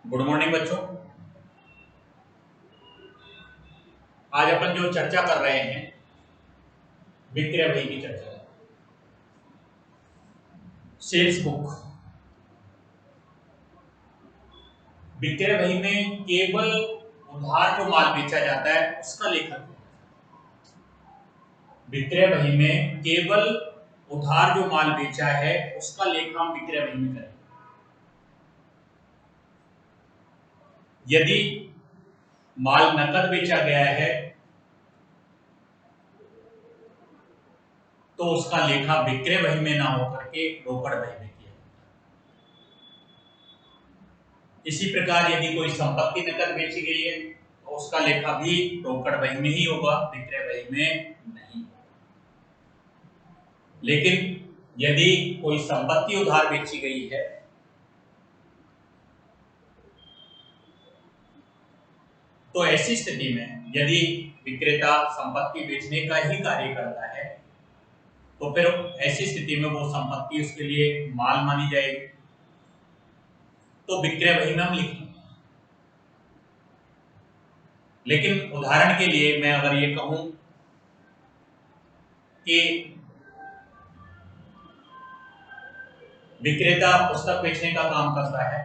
Good morning बच्चों। आज अपन जो चर्चा कर रहे हैं विक्रय बही की चर्चा है। Sales book. विक्रय बही में केवल उधार जो माल बेचा जाता है उसका लेखन। विक्रय बही में केवल उधार जो माल बेचा है उसका लेखा हम विक्रय बही में करें। यदि माल नकद बेचा गया है तो उसका लेखा विक्रय बही में ना होकर के रोकड़ बही में किया। इसी प्रकार यदि कोई संपत्ति नकद बेची गई है तो उसका लेखा भी रोकड़ बही में ही होगा, विक्रय बही में नहीं। लेकिन यदि कोई संपत्ति उधार बेची गई है तो ऐसी स्थिति में यदि विक्रेता संपत्ति बेचने का ही कार्य करता है तो फिर ऐसी स्थिति में वो संपत्ति उसके लिए माल मानी जाएगी, तो विक्रय बही में हम लिखेंगे। लेकिन उदाहरण के लिए मैं अगर ये कहूं कि विक्रेता पुस्तक बेचने का काम करता है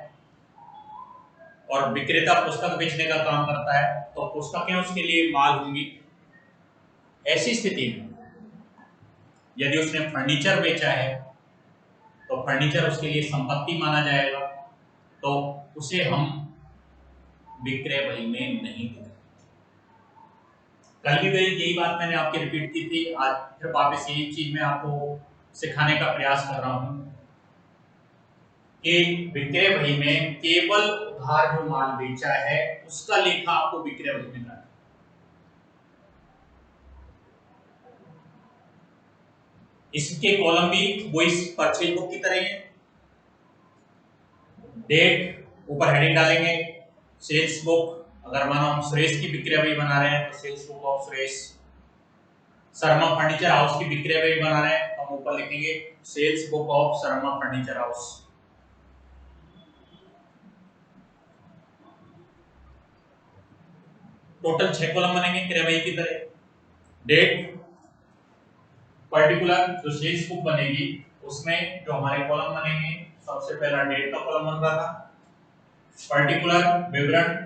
और विक्रेता पुस्तक बेचने का काम करता है तो पुस्तकें उसके लिए माल होंगी। ऐसी स्थिति में यदि उसने फर्नीचर बेचा है तो फर्नीचर उसके लिए संपत्ति माना जाएगा, तो उसे हम विक्रय बही में नहीं देंगे। कल भी यही बात मैंने आपकी रिपीट की थी, आज फिर वापस यही चीज मैं आपको सिखाने का प्रयास कर रहा हूं कि विक्रय बही में केवल उधार जो माल बेचा है उसका लेखा आपको विक्रय बही में करना है। इसके कॉलम भी वो इस परचेज बुक की तरह है। डेट ऊपर हेडिंग डालेंगे, सेल्स बुक। अगर मानो हम सुरेश की विक्रय बही बना रहे हैं तो sales book of Suresh. Sharma furniture house की विक्रय बही बना रहे हैं तो हम ऊपर लिखेंगे sales book of Sharma furniture house. Total 6 column बनेंगे क्रय बही की तरह। डेट, पर्टिकुलर जो सेल्स बुक बनेगी उसमें जो हमारे कॉलम बनेंगे, सबसे पहला डेट का कॉलम बन रहा था, पर्टिकुलर विवरण,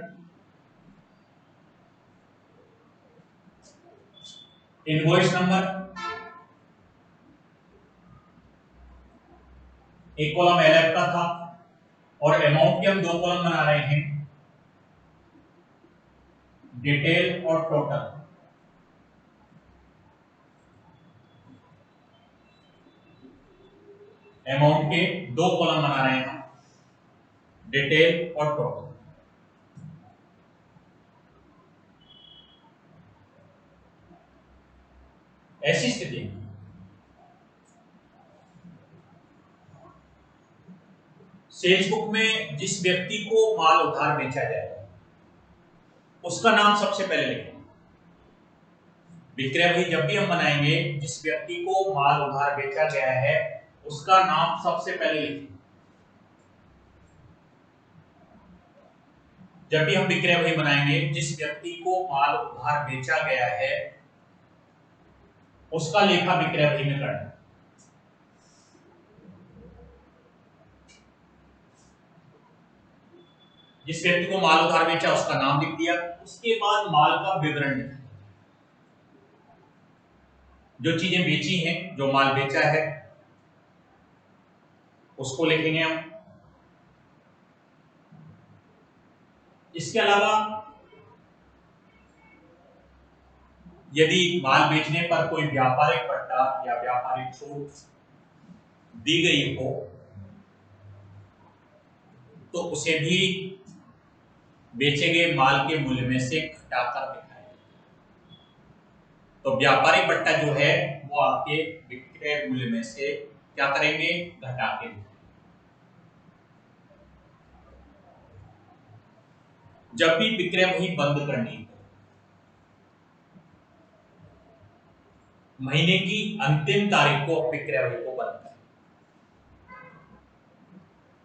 इनवॉइस नंबर, एक कॉलम एलएफ का था, और अमाउंट के हम 2 कॉलम बना रहे हैं, डिटेल और टोटल। अमाउंट के 2 कॉलम बना रहे हैं, डिटेल और टोटल। ऐसी स्थिति में सेल्स बुक में जिस व्यक्ति को माल उधार बेचा जाएगा उसका नाम सबसे पहले लिखेंगे। विक्रय बही जब भी हम बनाएंगे जिस व्यक्ति को माल उधार बेचा गया है उसका नाम सबसे पहले लिखेंगे। जब भी हम विक्रय बही बनाएंगे जिस व्यक्ति को माल उधार बेचा गया है उसका लेखा विक्रय बही में करना। जिस व्यक्ति को माल उधार बेचा उसका नाम लिख दिया, उसके बाद माल का विवरण लिखा, जो चीजें बेची हैं, जो माल बेचा है उसको लिखेंगे हम। इसके अलावा यदि माल बेचने पर कोई व्यापारिक पट्टा या व्यापारिक छूट दी गई हो तो उसे भी बेचे गए माल के मूल्य में से घटाकर दिखाएं। तो व्यापारिक पट्टा जो है वो आपके विक्रय मूल्य में से क्या करेंगे, घटा के दिखाएंगे। जब भी विक्रय बही बंद करनी हो, महीने की अंतिम तारीख को विक्रय बही को बंद करें।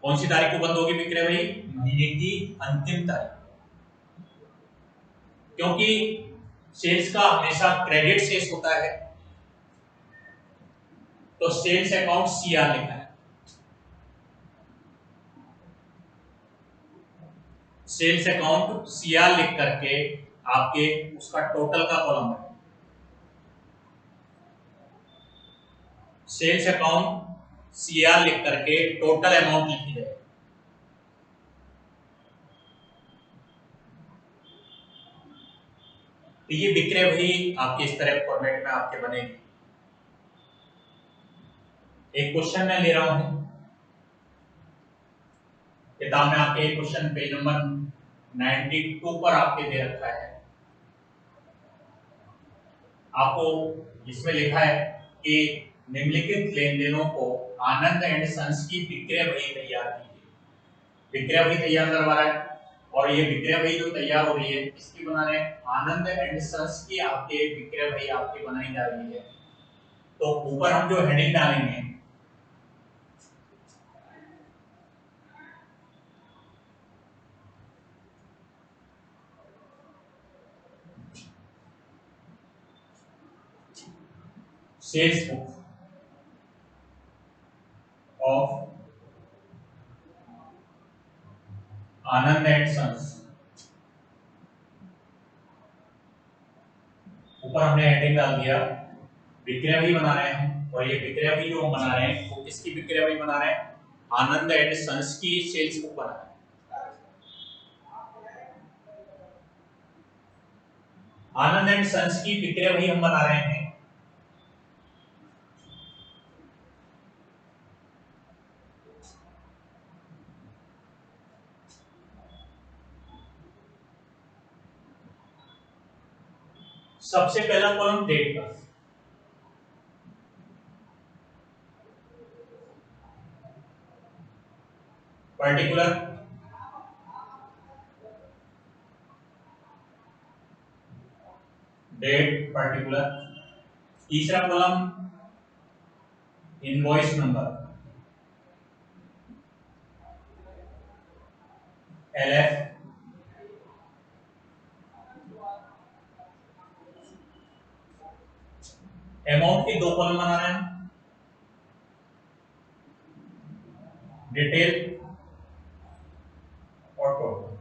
कौन सी तारीख को बंद होगी विक्रय भाई? महीने की अंतिम तारीख, क्योंकि सेल्स का हमेशा क्रेडिट सेल्स होता है, तो सेल्स अकाउंट सीआर लिखा है। सेल्स अकाउंट सीआर लिख करके आपके उसका टोटल का कॉलम है। सेल्स अकाउंट सीआर लिख करके टोटल अमाउंट लिखी जाए। तो ये विक्रय भाई आपके इस तरह फॉर्मेट में आपके बनेगी। एक क्वेश्चन मैं ले रहा हूं किताब में आपके, एक क्वेश्चन पेज नंबर 92 पर आपके दे रखा है। आपको इसमें लिखा है कि निम्नलिखित लेन देनों को आनंद एंड सन्स की विक्रय बही तैयार कीजिए। विक्रय बही तैयार करवा रहा है, और ये विक्रय बही जो तैयार हो रही है किसकी बना रहे हैं? आनंद एंड सन्स की आपके विक्रय बही आपकी बनाई जा रही है। तो ऊपर हम जो हेडिंग डालेंगे, sales book of Anand and sons, ऊपर हमने हेडिंग डाल दिया विक्रय बही बना रहे हैं हम, और ये विक्रय बही जो हम बना रहे हैं वो किसकी विक्रय बही बना रहे हैं? आनंद एंड सन्स की सेल्स बुक बना रहे हैं। आनंद एंड सन्स की विक्रय बही हम बना रहे हैं। सबसे पहला कॉलम डेट का, पर्टिकुलर, डेट पर्टिकुलर। तीसरा column invoice number, LF. Amount के दो कॉलम बना रहे हैं, डिटेल और टोटल।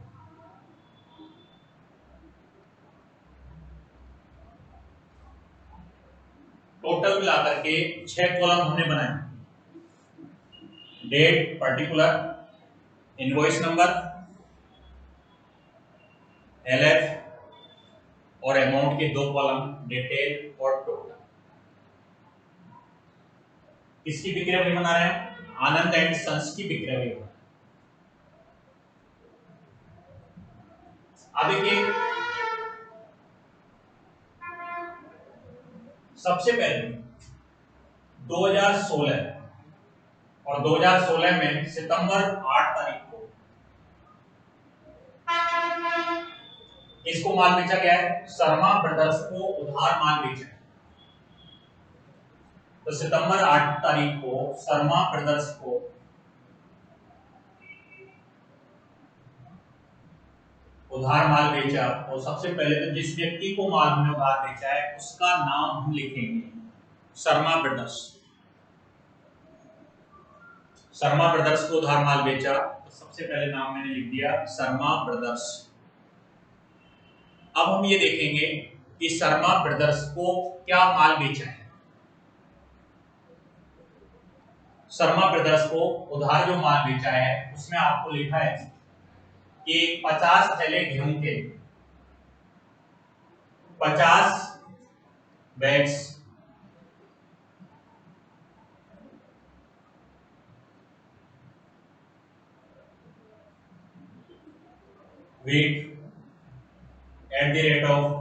टोटल मिलाकर के 6 कॉलम हमने बनाए, date particular, invoice number, LF और अमाउंट के दो कॉलम, डिटेल और टोटल। किसकी विक्रय बही बना रहे हैं? आनंद एंड सन्स की विक्रय बही बना रहे हैं। अब देखिए, सबसे पहले 2016 और 2016 में सितंबर 8 तारीख को इसको माल बेचा गया है। शर्मा ब्रदर्स को उधार माल बेचा है। तो सितंबर 8 तारीख को शर्मा ब्रदर्स को उधार माल बेचा, और सबसे पहले तो जिस व्यक्ति को माल हमने उधार बेचा है उसका नाम हम लिखेंगे, शर्मा ब्रदर्स। शर्मा ब्रदर्स को उधार माल बेचा, तो सबसे पहले नाम मैंने लिख दिया शर्मा ब्रदर्स। अब हम ये देखेंगे कि शर्मा ब्रदर्स को क्या माल बेचा है। शर्मा ब्रदर्स को उधार जो माल बेचा है उसमें आपको लिखा है कि 50 थैले गेहूं के, 50 bags wheat at the rate of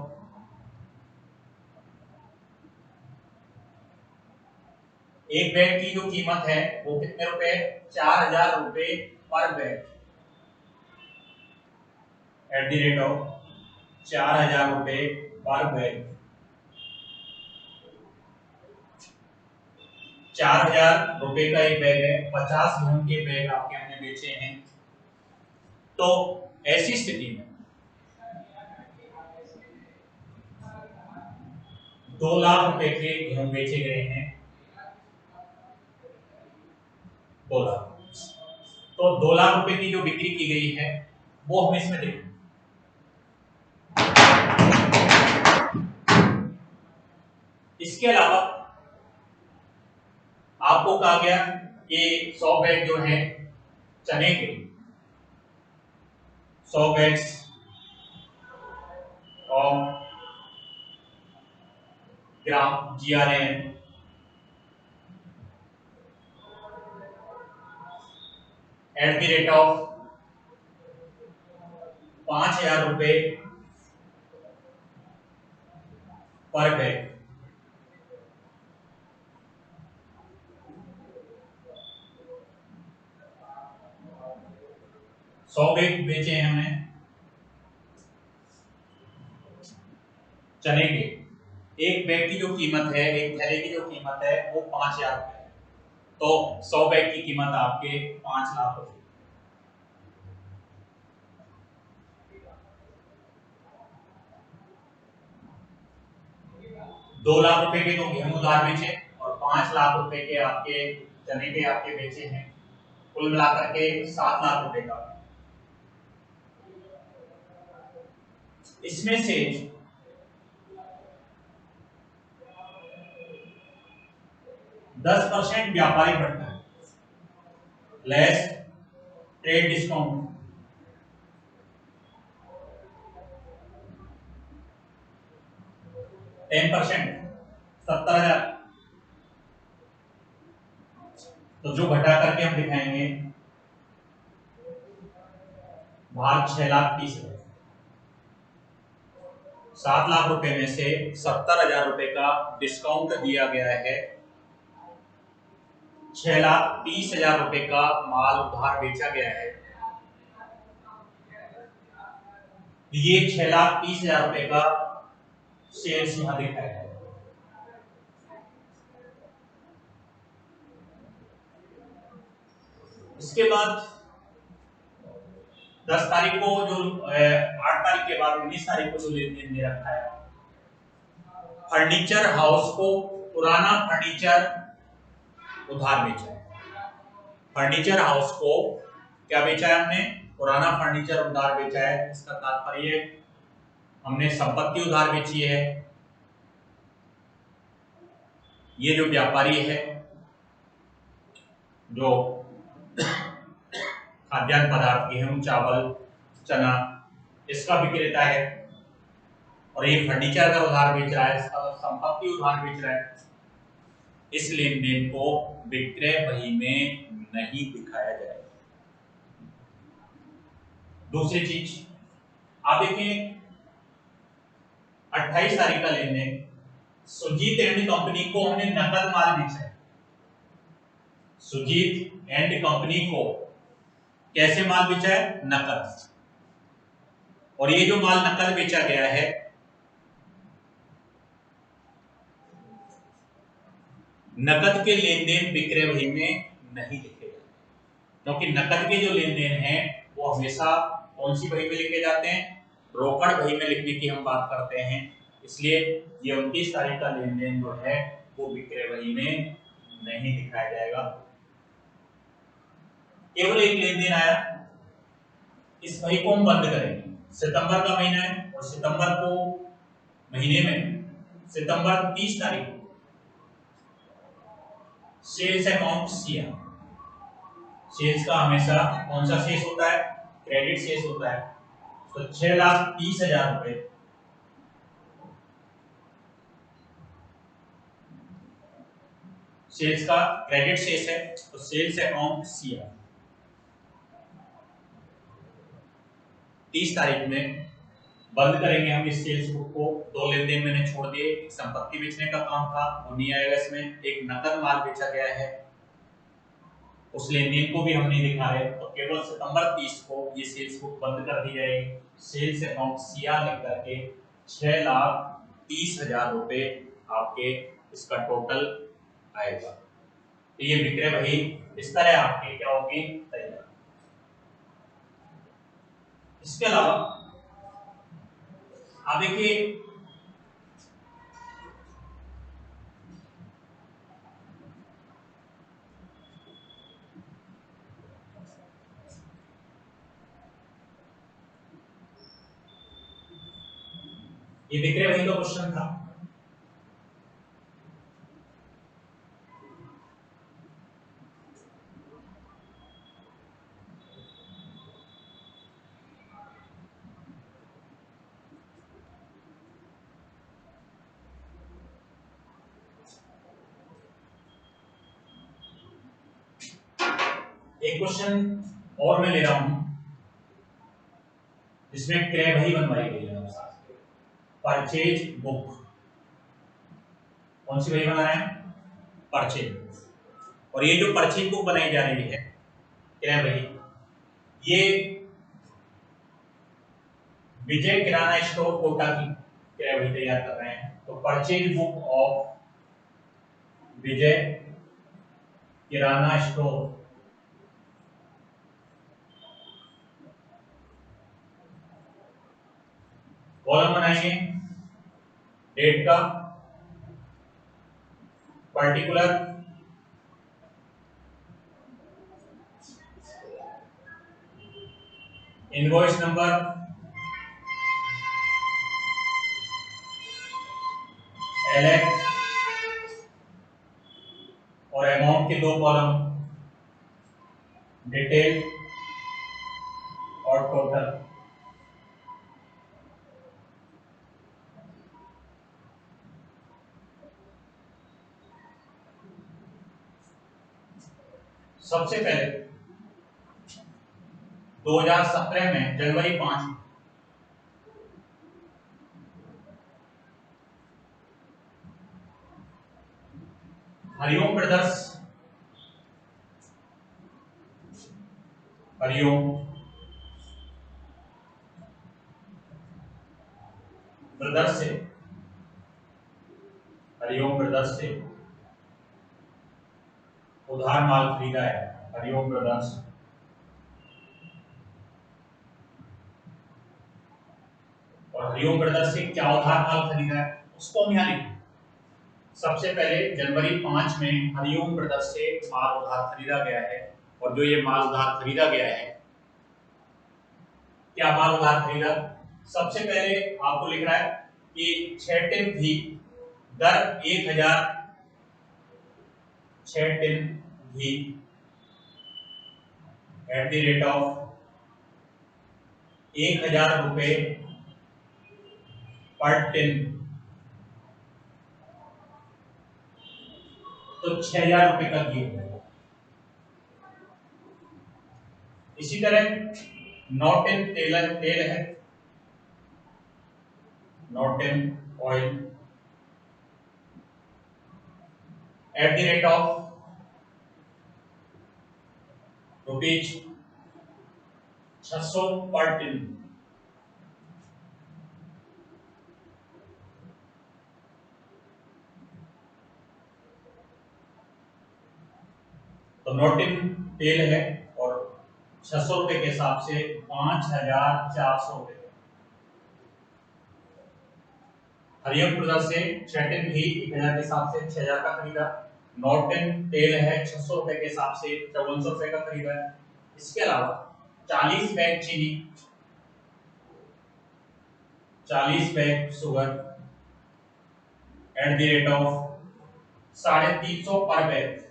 एक बैग की जो कीमत है वो कितने रुपए? 4000 रुपए पर bag, eight the rate of 4000 रुपए पर बैग। 4,000 रुपए का एक बैग है, 50 गेहूं के बैग आपके हमने बेचे हैं। तो ऐसी स्थिति में 2 लाख रुपए के गेहूं बेचे गए हैं, 2 लाख। तो 2 लाख रुपए की जो बिक्री की गई है वो हम इसमें देखें। इसके अलावा आपको कहा गया कि 100 बैग जो है चने के, 100 bags of gram GRAM eight the rate of 5,000 रुपए पर बैग। सौ बैग बेचे हैं हमने चने के। एक बैग की जो कीमत है, एक थैले की जो कीमत है वो 5,000 रुपए है। तो 100 बैग की कीमत आपके 5 लाख रुपए। दो लाख रुपए के तो गेहूं उधार बेचे और 5 लाख रुपए के आपके चने के आपके बेचे हैं, कुल मिलाकर के 7 लाख रुपए का। इसमें से 10% व्यापारी बढ़ता है, लेस ट्रेड डिस्काउंट, 10%, 70,000। तो जो घटा करके हम दिखाएंगे बाहर 6,30,000। 7 लाख रुपए में से 70,000 रुपए का डिस्काउंट दिया गया है, 6,30,000 रुपए का माल उधार बेचा गया है। ये 6,30,000 रुपए का सेल्स यहां दिखाया है। इसके बाद 10 तारीख को जो 8 तारीख के बाद 19 तारीख को जो लेन देन दे रखा है, फर्नीचर हाउस को पुराना फर्नीचर उधार बेचा है। फर्नीचर हाउस को क्या बेचा है हमने? पुराना फर्नीचर उधार बेचा है। इसका तात्पर्य हमने संपत्ति उधार बेची है। ये जो व्यापारी है जो खाद्यान्न पदार्थ, गेहूं, चावल, चना, इसका विक्रेता है, और ये फर्नीचर का उधार बेच रहा है, इसका संपत्ति उधार बेच रहा है। इस लेन देन को विक्रय बही में नहीं दिखाया जाएगा। दूसरी चीज आप देखें, 28 तारीख का लेन देन, सुजीत एंड कंपनी को हमने नकद माल बेचा है। सुजीत एंड कंपनी को कैसे माल बेचा है? नकद। और ये जो माल नकद बेचा गया है, नकद के लेन देन विक्रय बही में नहीं लिखे जाते, क्योंकि नकद के जो लेन देन हैं वो हमेशा कौन सी बही में लिखे जाते हैं? रोकड़ बही में लिखने की हम बात करते हैं। इसलिए ये 29 तारीख का लेन देन जो है वो विक्रय बही में नहीं दिखाया जाएगा। केवल एक लेन देन आया, इस बही को हम बंद करेंगे। सितंबर का महीना है और सितंबर को महीने में सितंबर 30 तारीख को सेल्स अकाउंट सिया, सेल्स का हमेशा कौन सा शेष होता है? क्रेडिट शेष होता है। तो 6,30,000 रुपए सेल्स का क्रेडिट शेष है, तो सेल्स अकाउंट सिया 30 तारीख में बंद करेंगे हम इस सेल्स बुक को। 2 लेन देन मैंने छोड़ दिए, एक संपत्ति बेचने का काम था वो नहीं आएगा इसमें, एक नकद माल बेचा गया है उस लेन देन को भी हम नहीं दिखा रहे। तो केवल सितंबर 30 को ये सेल्स बुक बंद कर दी जाएगी। सेल्स अकाउंट सिया लिख करके 6,30,000 रुपए आपके इसका टोटल आएगा। तो ये विक्रय बही इस तरह आपके क्या होगी, तैयार। इसके अलावा आप देखिए ये विक्रय बही का क्वेश्चन था। एक क्वेश्चन और मैं ले रहा हूं जिसमें क्रय बही बनवाई गई है, परचेज बुक। कौन सी बही बना है, परचेज बुक। और ये जो परचेज बुक बनाई जा रही है क्रय बही, ये विजय किराना स्टोर कोटा की क्रय बही तैयार कर रहे हैं। तो purchase book of Vijay kirana store, column बनाएंगे डेट का, पर्टिकुलर, इनवॉइस नंबर, एलएक्स और अमाउंट के 2 कॉलम, डिटेल और टोटल। सबसे पहले 2017 में जनवरी 5 हरिओम ब्रदर्स, हरिओम ब्रदर्स से, हरिओम ब्रदर्स से उधार माल खरीदा है। हरिओम ब्रदर्स और हरिओम ब्रदर्स से क्या उधार माल खरीदा है उसको हम यहाँ लिखें। सबसे पहले जनवरी 5 में हरिओम ब्रदर्स से माल उधार खरीदा गया है। और जो ये माल उधार खरीदा गया है, क्या माल उधार खरीदा, सबसे पहले आपको लिख रहा है कि 6 टिन घी दर 1000, 6 टिन घी एट द रेट ऑफ 1000 रुपए पर टिन, तो 6000 रुपए का घी होगा। इसी तरह 9 टिन तेल है, 9 tin oil eight the rate of ₹600 पर टिन। तो 9 टिन तेल है और 600 रुपए के हिसाब से 5400 रुपए। हरिओम ब्रदर्स से 6 टिन घी 1000 के हिसाब से 6000 का खरीदा, 9 टिन तेल है 600 रुपए के हिसाब से 5400 रुपए का खरीदा है। इसके अलावा 40 बैग चीनी, 40 bag sugar eight the rate of 350 पर बैग।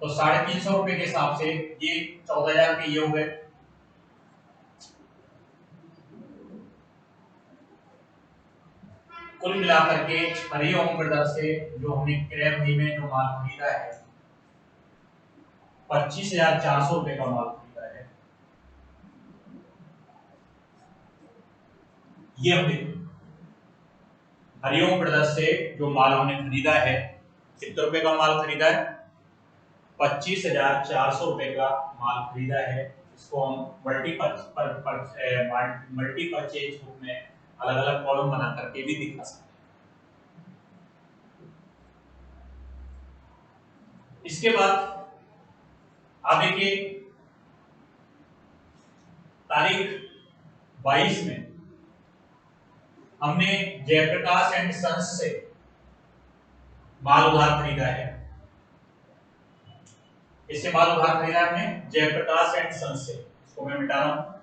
तो 350 रुपए के हिसाब से ये 14000 के ये हो गए। कुल मिलाकर के हरिओम ब्रदर्स से जो हमने क्रय बही में जो माल खरीदा है 25,400 रुपए का माल खरीदा है। ये हमने हरिओम ब्रदर्स से जो माल हमने खरीदा है, कितने रुपए का माल खरीदा है, 25,400 रुपए का माल खरीदा है। इसको हम मल्टी परचेज बुक में अलग अलग कॉलम बना करके भी दिखा सकते हैं। इसके बाद आप देखिए तारीख 22 में हमने जयप्रकाश एंड सन्स से माल उधार खरीदा है। इससे माल उधार खरीदा है हमने जयप्रकाश एंड सन्स से। इसको मैं मिटा रहा हूं।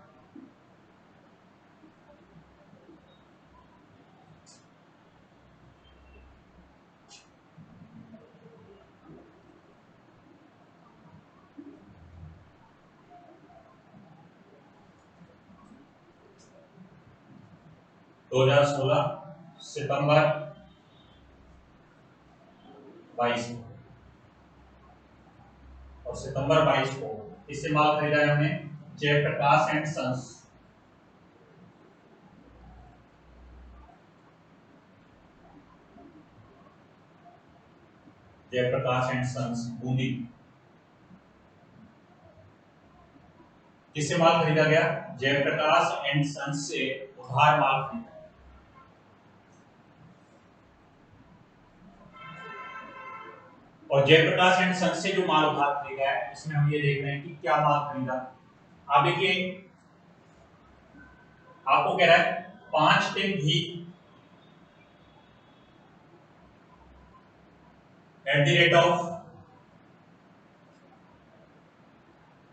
दो 2016 सितंबर 22 और सितंबर 22 को इससे माल खरीदा है हमने Jaiprakash and sons. Jaiprakash and sons Bundi. किससे माल खरीदा गया? जयप्रकाश एंड सन्स से उधार माल खरीदा। और जयप्रकाश एंड सन्स से जो माल उधार खरीदा है इसमें हम ये देख रहे हैं कि क्या माल खरीदा। आप देखिए आपको कह रहा है 5 टिन घी एट द रेट ऑफ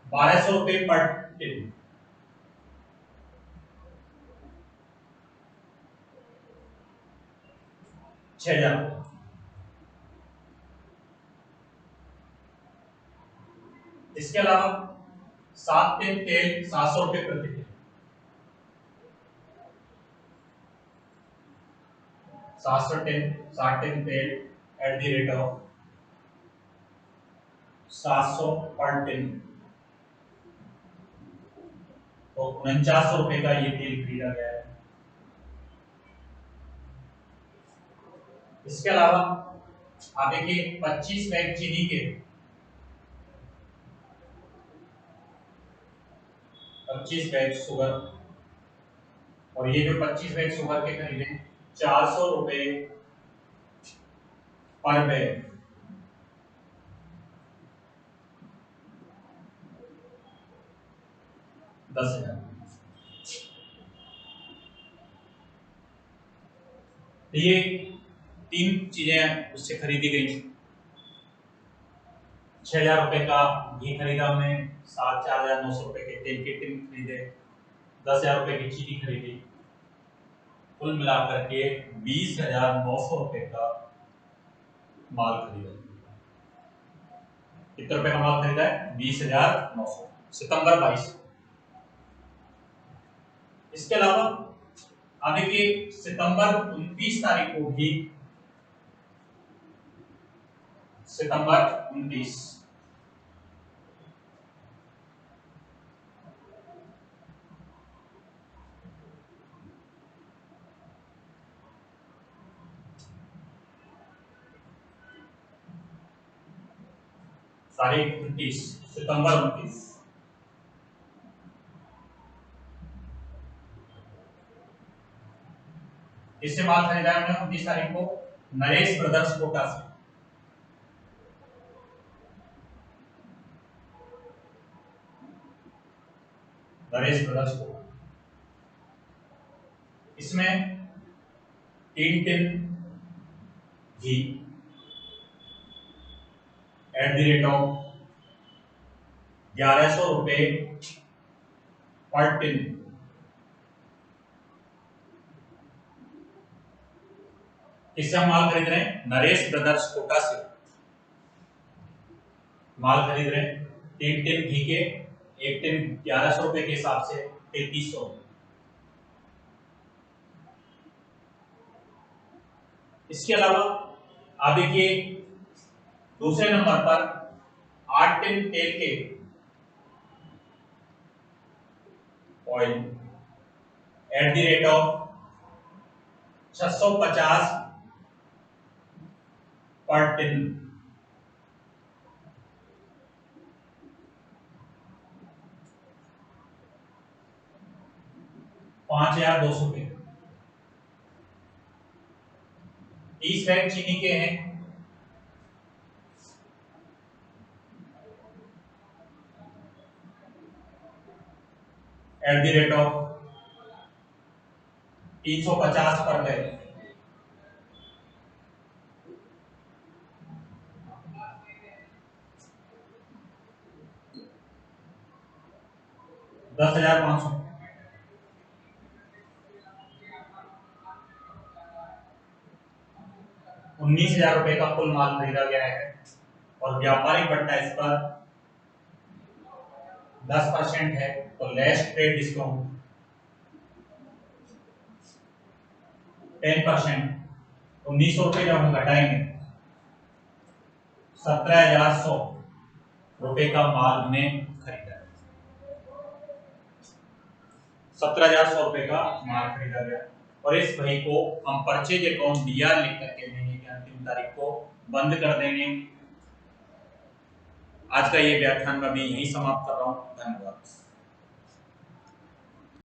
1200 रुपए पर टिन। छह हजार। इसके अलावा 7 टिन तेल 700 रुपए प्रति टिन। 60 टिन तेल एट द रेट ऑफ 700 पर टिन। तो 4900 रुपए का ये तेल खरीदा गया है। इसके अलावा आप देखिए 25 बैग चीनी के 25 बैग शुगर। और ये जो 25 बैग शुगर के खरीदे 400 रुपए पर बैग। 10,000। ये 3 चीजें उससे खरीदी गई। 6,000 रुपए का घी खरीदा हमने, 4,900 रुपए के तेल के टिन खरीदे, 10,000 रुपए की चीनी खरीदी। कुल मिलाकर के 20,900 रुपए का माल खरीदा। कितने रुपए का माल खरीदा है? 20,900 सितंबर 22। इसके अलावा आप देखिए सितंबर 29 तारीख को भी सितंबर 29 तारीख 29 सितंबर 29 इससे माल खरीदा हमने 29 तारीख को नरेश ब्रदर्स कोटा से। नरेश ब्रदर्स कोटा। इसमें 3 टिन घी एट द रेट ऑफ 1100 रुपए पर टिन। किससे हम माल खरीद रहे हैं? नरेश ब्रदर्स कोटा से माल खरीद रहे हैं। 3 टिन घी के 1 टिन 1100 रुपए के हिसाब से 3300। इसके अलावा आप देखिए दूसरे नंबर पर 8 टिन तेल के oil eight the rate of 650 पर टिन। 5200 रुपये। 30 बैग चीनी के हैं, एट द रेट ऑफ 350 पर बैग। $10,500। 19,000 रुपए का कुल माल खरीदा गया है और व्यापारिक बट्टा इस पर 10% है, तो लेस ट्रेड डिस्काउंट 10%। 1900 रुपये जब हम घटाएंगे 17,100 रुपए का माल हमने खरीदा है। 17,100 रुपए का माल खरीदा गया और इस बही को हम परचेज अकाउंट DR लिख करके महीने की अंतिम तारीख को बंद कर देंगे। आज का ये व्याख्यान मैं भी यही समाप्त कर रहा हूँ। धन्यवाद।